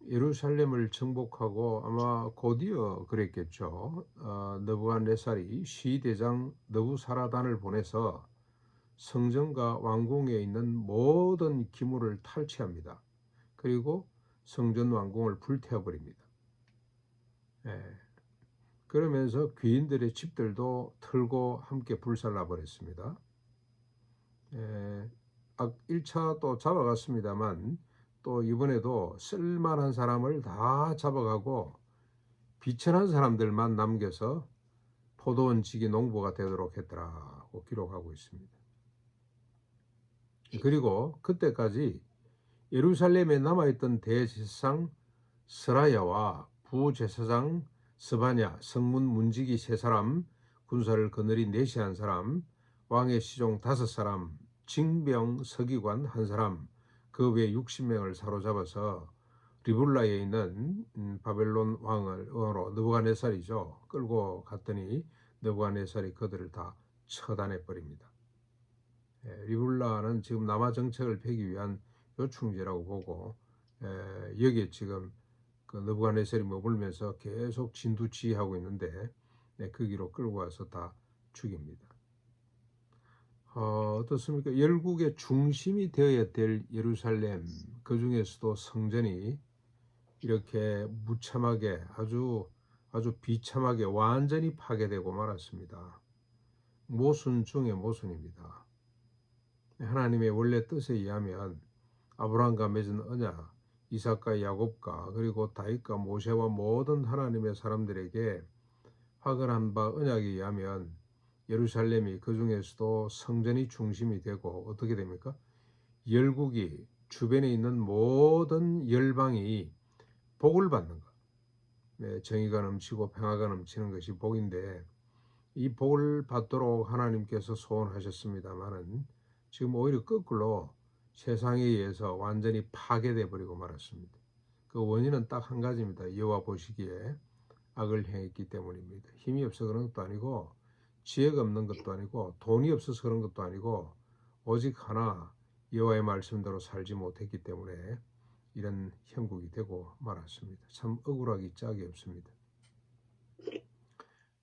예루살렘을 정복하고 아마 곧이어 그랬겠죠. 느부갓네살이 시대장 느부사라단을 보내서 성전과 왕궁에 있는 모든 기물을 탈취합니다. 그리고 성전 왕궁을 불태워 버립니다. 그러면서 귀인들의 집들도 털고 함께 불살라 버렸습니다. 1차 또 잡아갔습니다만 또 이번에도 쓸만한 사람을 다 잡아가고 비천한 사람들만 남겨서 포도원 지기 농부가 되도록 했더라고 기록하고 있습니다. 그리고 그때까지 예루살렘에 남아있던 대제사장 스라야와 부제사장 스바냐, 성문 문지기 3사람, 군사를 거느리 내시한 사람, 왕의 시종 5사람, 징병 서기관 1사람, 그 외 60명을 사로잡아서 리블라에 있는 바벨론 왕으로 느부갓네살이죠. 끌고 갔더니 느부갓네살이 그들을 다 처단해 버립니다. 리블라는 지금 남아 정책을 펴기 위한 요충지라고 보고 여기에 지금 그 느부갓네살이 머물면서 계속 진두지휘하고 있는데 거기로 끌고 와서 다 죽입니다. 어떻습니까? 열국의 중심이 되어야 될 예루살렘, 그 중에서도 성전이 이렇게 무참하게 아주 비참하게 완전히 파괴되고 말았습니다. 모순 중의 모순입니다. 하나님의 원래 뜻에 의하면 아브라함과 맺은 언약, 이삭과 야곱과 그리고 다윗과 모세와 모든 하나님의 사람들에게 확언한 바 언약에 의하면 예루살렘이 그 중에서도 성전이 중심이 되고 어떻게 됩니까? 열국이 주변에 있는 모든 열방이 복을 받는 것. 정의가 넘치고 평화가 넘치는 것이 복인데 이 복을 받도록 하나님께서 소원하셨습니다마는 지금 오히려 거꾸로 세상에 의해서 완전히 파괴돼 버리고 말았습니다. 그 원인은 딱 한 가지입니다. 여호와 보시기에 악을 행했기 때문입니다. 힘이 없어 그런 것도 아니고 지혜가 없는 것도 아니고 돈이 없어서 그런 것도 아니고 오직 하나 여호와의 말씀대로 살지 못했기 때문에 이런 형국이 되고 말았습니다. 참 억울하기 짝이 없습니다.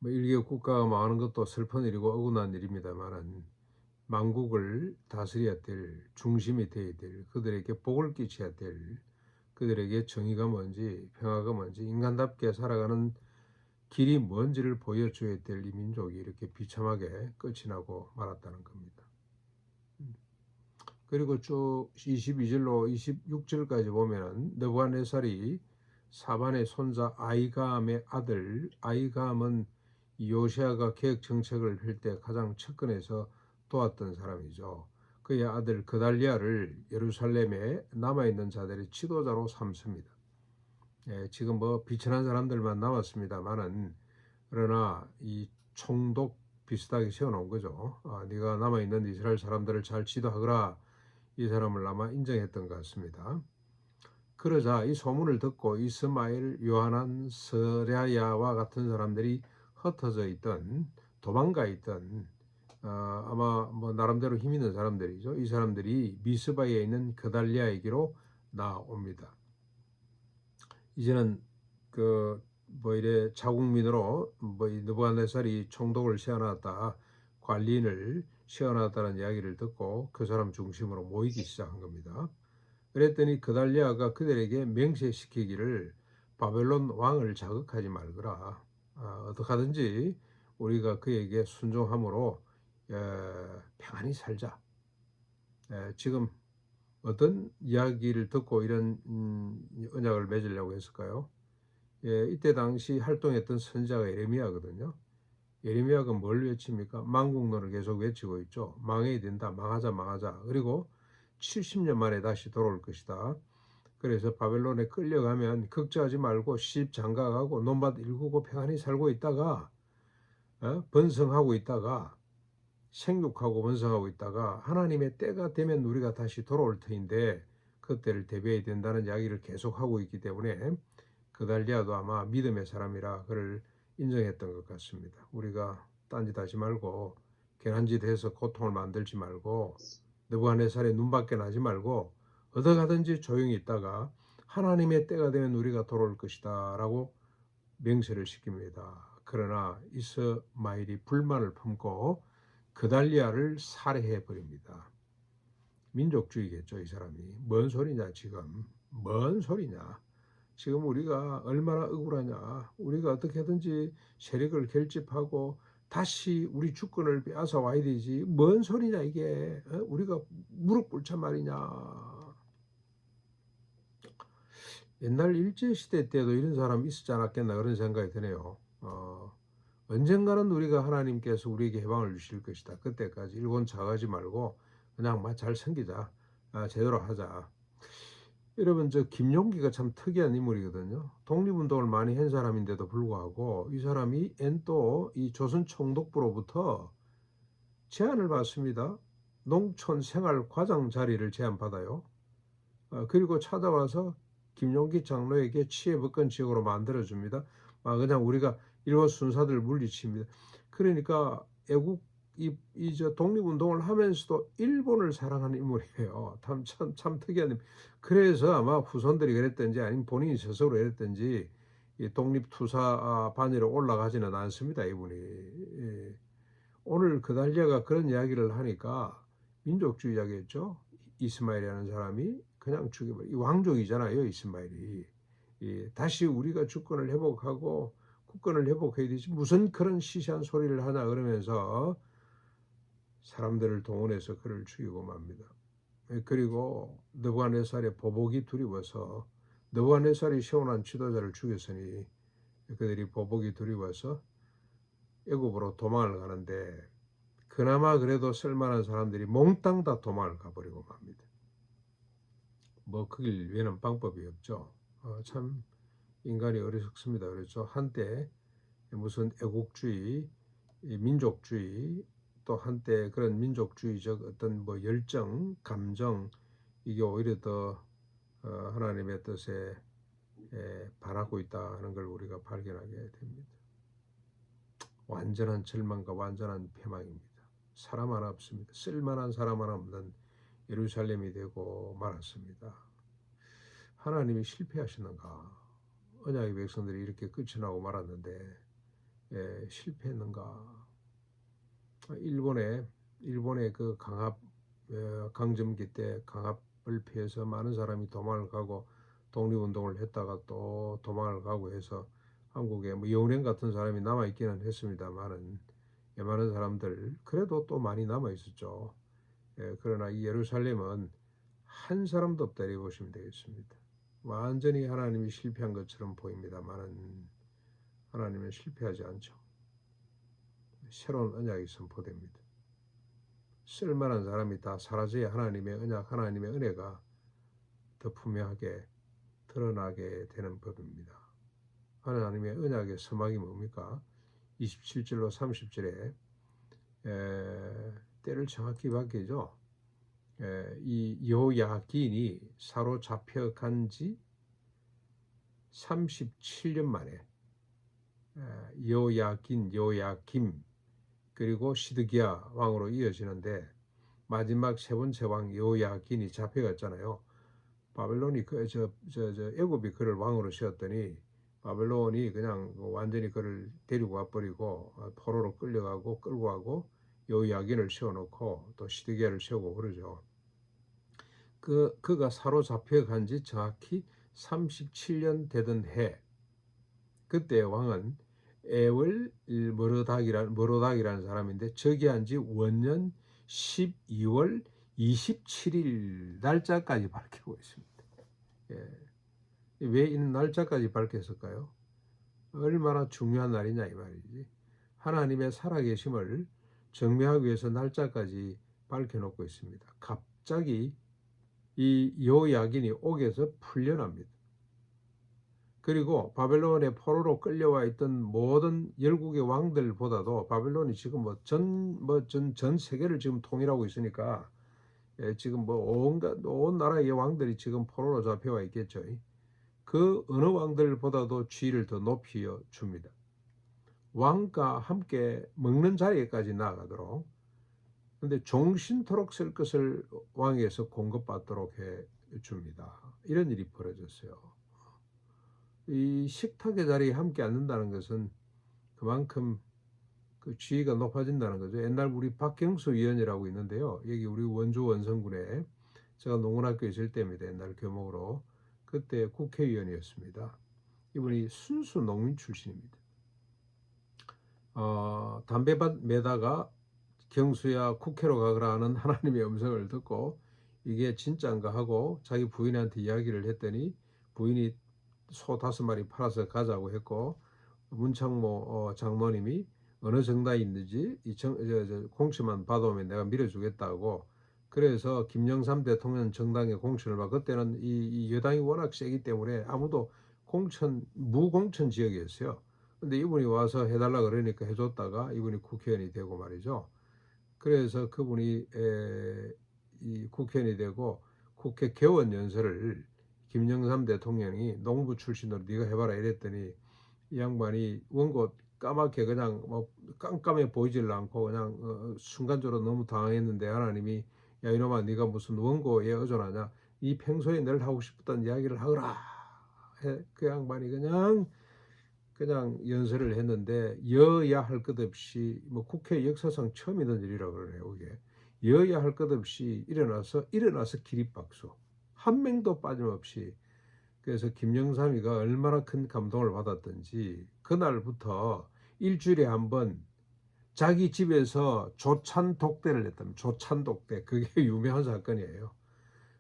일개 국가가 망하는 것도 슬픈 일이고 억울한 일입니다만은 만국을 다스려야 될 중심이 되어야 될 그들에게 복을 끼쳐야 될 그들에게 정의가 뭔지 평화가 뭔지 인간답게 살아가는 길이 뭔지를 보여줘야 될 이 민족이 이렇게 비참하게 끝이 나고 말았다는 겁니다. 그리고 쭉 22절로 26절까지 보면은 느부갓네살이 사반의 손자 아이감의 아들, 아이감은 요시아가 개혁 정책을 펼 때 가장 측근에서 도왔던 사람이죠. 그의 아들 그달리아를 예루살렘에 남아있는 자들의 지도자로 삼습니다. 지금 비천한 사람들만 남았습니다만은 그러나 이 총독 비슷하게 세워놓은 거죠. 네가 남아있는 이스라엘 사람들을 잘 지도하거라. 이 사람을 아마 인정했던 것 같습니다. 그러자 이 소문을 듣고 이스마엘, 요하난, 스랴야와 같은 사람들이 흩어져 있던 도망가 있던 아마 나름대로 힘 있는 사람들이죠. 이 사람들이 미스바에 있는 그달리아에게로 나옵니다. 이제는 이래 자국민으로 이 느부갓네살이 총독을 세워놨다, 관리인을 세워놨다는 이야기를 듣고 그 사람 중심으로 모이기 시작한 겁니다. 그랬더니 그달리아가 그들에게 맹세시키기를 바벨론 왕을 자극하지 말거라. 어떻게 하든지 우리가 그에게 순종함으로 평안히 살자. 지금 어떤 이야기를 듣고 이런 언약을 맺으려고 했을까요? 이때 당시 활동했던 선지자가 예레미야거든요. 예레미야가 뭘 외칩니까? 망국론을 계속 외치고 있죠. 망해야 된다. 망하자 망하자. 그리고 70년 만에 다시 돌아올 것이다. 그래서 바벨론에 끌려가면 걱정하지 말고 시집 장가가고 논밭 일구고 평안히 살고 있다가 번성하고 있다가 생육하고 번성하고 있다가 하나님의 때가 되면 우리가 다시 돌아올 터인데 그때를 대비해야 된다는 이야기를 계속하고 있기 때문에 그달리아도 아마 믿음의 사람이라 그를 인정했던 것 같습니다. 우리가 딴짓 하지 말고 괜한 짓 해서 고통을 만들지 말고 느부갓네살의 눈밖에 나지 말고 어디 가든지 조용히 있다가 하나님의 때가 되면 우리가 돌아올 것이다 라고 맹세를 시킵니다. 그러나 이스마엘이 불만을 품고 그달리아를 살해해 버립니다. 민족주의겠죠, 이 사람이. 뭔 소리냐 지금. 뭔 소리냐. 지금 우리가 얼마나 억울하냐. 우리가 어떻게든지 세력을 결집하고 다시 우리 주권을 빼앗아 와야 되지. 뭔 소리냐 이게. 우리가 무릎 꿇자 말이냐. 옛날 일제시대 때도 이런 사람이 있었지 않았겠나 그런 생각이 드네요. 언젠가는 우리가 하나님께서 우리에게 해방을 주실 것이다. 그때까지 일본 차가지 말고 그냥 잘 섬기자. 제대로 하자. 여러분 저 김용기가 참 특이한 인물이거든요. 독립운동을 많이 한 사람인데도 불구하고 이 사람이 또 이 조선총독부로부터 제안을 받습니다. 농촌 생활과장 자리를 제안받아요. 그리고 찾아와서 김용기 장로에게 치해법권 지역으로 만들어줍니다. 그냥 우리가 일본 순사들 물리칩니다. 그러니까 애국 저 독립운동을 하면서도 일본을 사랑하는 인물이에요. 참 특이한 인물. 그래서 아마 후손들이 그랬든지 아니면 본인이 스스로 그랬든지 이 독립투사 반열에 올라가지는 않습니다. 이분이. 예. 오늘 그달리아가 그런 이야기를 하니까 민족주의자겠죠. 이스마엘이라는 사람이 그냥 죽여버려. 이 왕족이잖아요, 이스마엘이. 다시 우리가 주권을 회복하고 국권을 회복해야 되지 무슨 그런 시시한 소리를 하나 그러면서 사람들을 동원해서 그를 죽이고 맙니다. 그리고 느부갓네살의 보복이 두려워서 느부갓네살이 세워난 지도자를 죽였으니 그들이 보복이 두려워서 애굽으로 도망을 가는데 그나마 그래도 쓸만한 사람들이 몽땅 다 도망을 가버리고 맙니다. 그 길 외에는 방법이 없죠. 참 인간이 어리석습니다. 그렇죠. 한때 무슨 애국주의, 민족주의, 또 한때 그런 민족주의적 어떤 열정, 감정 이게 오히려 더 하나님의 뜻에 반하고 있다는 걸 우리가 발견하게 됩니다. 완전한 절망과 완전한 패망입니다. 사람 하나 없습니다. 쓸만한 사람 하나 없는 예루살렘이 되고 말았습니다. 하나님이 실패하시는가? 언약의 백성들이 이렇게 끝이 나고 말았는데 실패했는가? 일본의 그 강점기 때 강압을 피해서 많은 사람이 도망을 가고 독립운동을 했다가 또 도망을 가고 해서 한국에 영령 같은 사람이 남아 있기는 했습니다만은 많은 사람들 그래도 또 많이 남아 있었죠. 그러나 이 예루살렘은 한 사람도 없다 이렇게 보시면 되겠습니다. 완전히 하나님이 실패한 것처럼 보입니다만은 하나님은 실패하지 않죠. 새로운 언약이 선포됩니다. 쓸만한 사람이 다 사라져야 하나님의 언약, 하나님의 은혜가 더 분명하게 드러나게 되는 법입니다. 하나님의 언약의 서막이 뭡니까? 27절로 30절에 때를 정확히 밝히죠. 이 여호야긴이 사로잡혀간 지 37년 만에 여호야김 그리고 시드기야 왕으로 이어지는데 마지막 세 번째 왕 여호야긴이 잡혀갔잖아요. 바벨론이 애굽이 그를 왕으로 세웠더니 바벨론이 그냥 완전히 그를 데리고 와버리고 포로로 끌고 가고 여호야긴을 세워놓고 또 시드기야를 세우고 그러죠. 그가 사로잡혀간 지 정확히 37년 되던 해 그때 왕은 에월 머로닥이라는 사람인데 즉위한 지 원년 12월 27일 날짜까지 밝히고 있습니다. 왜 이 날짜까지 밝혔을까요? 얼마나 중요한 날이냐 이 말이지. 하나님의 살아계심을 증명하기 위해서 날짜까지 밝혀놓고 있습니다. 갑자기 이 여호야긴이 옥에서 풀려납니다. 그리고 바벨론의 포로로 끌려와 있던 모든 열국의 왕들보다도 바벨론이 지금 전 세계를 지금 통일하고 있으니까 지금 온 나라의 왕들이 지금 포로로 잡혀와 있겠죠. 그 어느 왕들보다도 지위를 더 높여 줍니다. 왕과 함께 먹는 자리에까지 나아가도록. 근데 종신토록 쓸 것을 왕에서 공급받도록 줍니다. 이런 일이 벌어졌어요. 이 식탁의 자리에 함께 앉는다는 것은 그만큼 그 지위가 높아진다는 거죠. 옛날 우리 박경수 위원이라고 있는데요. 여기 우리 원주 원성군에 제가 농원학교에 있을 때입니다. 옛날 교목으로. 그때 국회의원이었습니다. 이분이 순수 농민 출신입니다. 담배밭 매다가 경수야 국회로 가거라 하는 하나님의 음성을 듣고 이게 진짜인가 하고 자기 부인한테 이야기를 했더니 부인이 소 5마리 팔아서 가자고 했고 문창모 장모님이 어느 정당에 있는지 공천만 받아오면 내가 밀어주겠다고 그래서 김영삼 대통령 정당의 공천을 받 그때는 이 여당이 워낙 세기 때문에 아무도 무공천 지역이었어요. 근데 이분이 와서 해달라 그러니까 해줬다가 이분이 국회의원이 되고 말이죠. 그래서 그분이 이 국회의원이 되고 국회 개원 연설을 김영삼 대통령이 농부 출신으로 네가 해봐라 이랬더니 이 양반이 원고 까맣게 그냥 뭐 깜깜해 보이질 않고 그냥 순간적으로 너무 당황했는데 하나님이 야 이놈아 네가 무슨 원고에 의존하냐 이 평소에 늘 하고 싶었던 이야기를 하거라 그 양반이 그냥 연설을 했는데 여야 할 것 없이 뭐 국회 역사상 처음 있는 일이라고 그러네요. 이게 여야 할 것 없이 일어나서 기립박수 한 명도 빠짐없이 그래서 김영삼이가 얼마나 큰 감동을 받았던지 그날부터 일주일에 한 번 자기 집에서 조찬독대를 했답니다. 조찬독대 그게 유명한 사건이에요.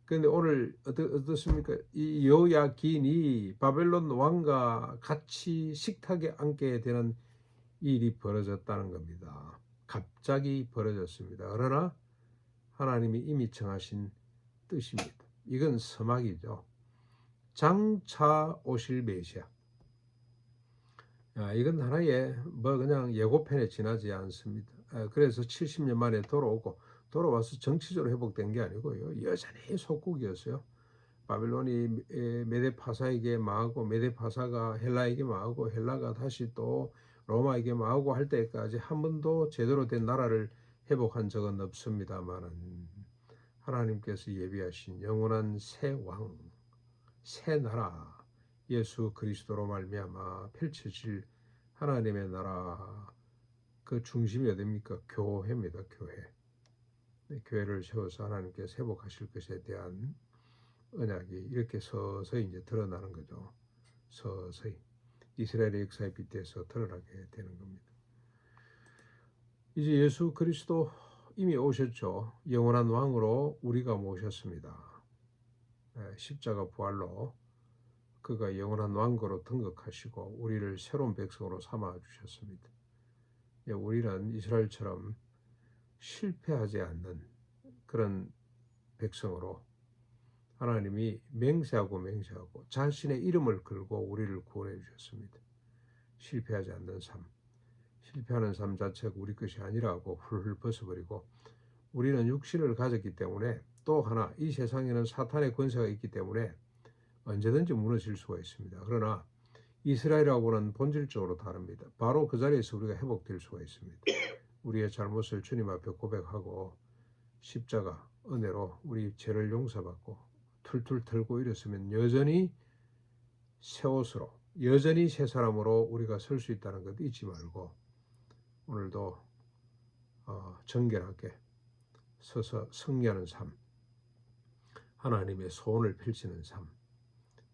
그런데 오늘 어떻습니까? 이 여야긴이 바벨론 왕과 같이 식탁에 앉게 되는 일이 벌어졌다는 겁니다. 갑자기 벌어졌습니다. 그러나 하나님이 이미 정하신 뜻입니다. 이건 서막이죠. 장차 오실 메시아. 이건 하나의 뭐 그냥 예고편에 지나지 않습니다. 그래서 70년 만에 돌아와서 정치적으로 회복된 게 아니고요. 여전히 속국이었어요. 바빌론이 메데파사에게 망하고 메데파사가 헬라에게 망하고 헬라가 다시 또 로마에게 망하고 할 때까지 한 번도 제대로 된 나라를 회복한 적은 없습니다만 하나님께서 예비하신 영원한 새 왕, 새 나라 예수 그리스도로 말미암아 펼쳐질 하나님의 나라 그 중심이 어디입니까? 교회입니다. 교회. 교회를 세워서 하나님께서 회복하실 것에 대한 언약이 이렇게 서서히 이제 드러나는 거죠. 서서히 이스라엘의 역사에 빗대서 드러나게 되는 겁니다. 이제 예수 그리스도 이미 오셨죠. 영원한 왕으로 우리가 모셨습니다. 십자가 부활로 그가 영원한 왕으로 등극하시고 우리를 새로운 백성으로 삼아 주셨습니다. 우리는 이스라엘처럼 실패하지 않는 그런 백성으로 하나님이 맹세하고 자신의 이름을 걸고 우리를 구원해 주셨습니다. 실패하지 않는 삶, 실패하는 삶 자체가 우리 것이 아니라고 훌훌 벗어버리고 우리는 육신을 가졌기 때문에 또 하나 이 세상에는 사탄의 권세가 있기 때문에 언제든지 무너질 수가 있습니다. 그러나 이스라엘하고는 본질적으로 다릅니다. 바로 그 자리에서 우리가 회복될 수가 있습니다. 우리의 잘못을 주님 앞에 고백하고 십자가 은혜로 우리 죄를 용서받고 툴툴 털고 이랬으면 여전히 새 옷으로 여전히 새 사람으로 우리가 설 수 있다는 것 잊지 말고 오늘도 정결하게 서서 승리하는 삶, 하나님의 소원을 펼치는 삶,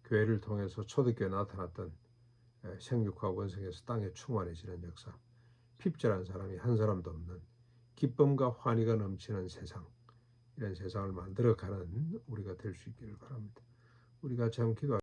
교회를 통해서 초대교회에 나타났던 생육과 원성에서 땅에 충만해지는 역사, 핍절한 사람이 한 사람도 없는 기쁨과 환희가 넘치는 세상, 이런 세상을 만들어가는 우리가 될 수 있기를 바랍니다. 우리가 참 기도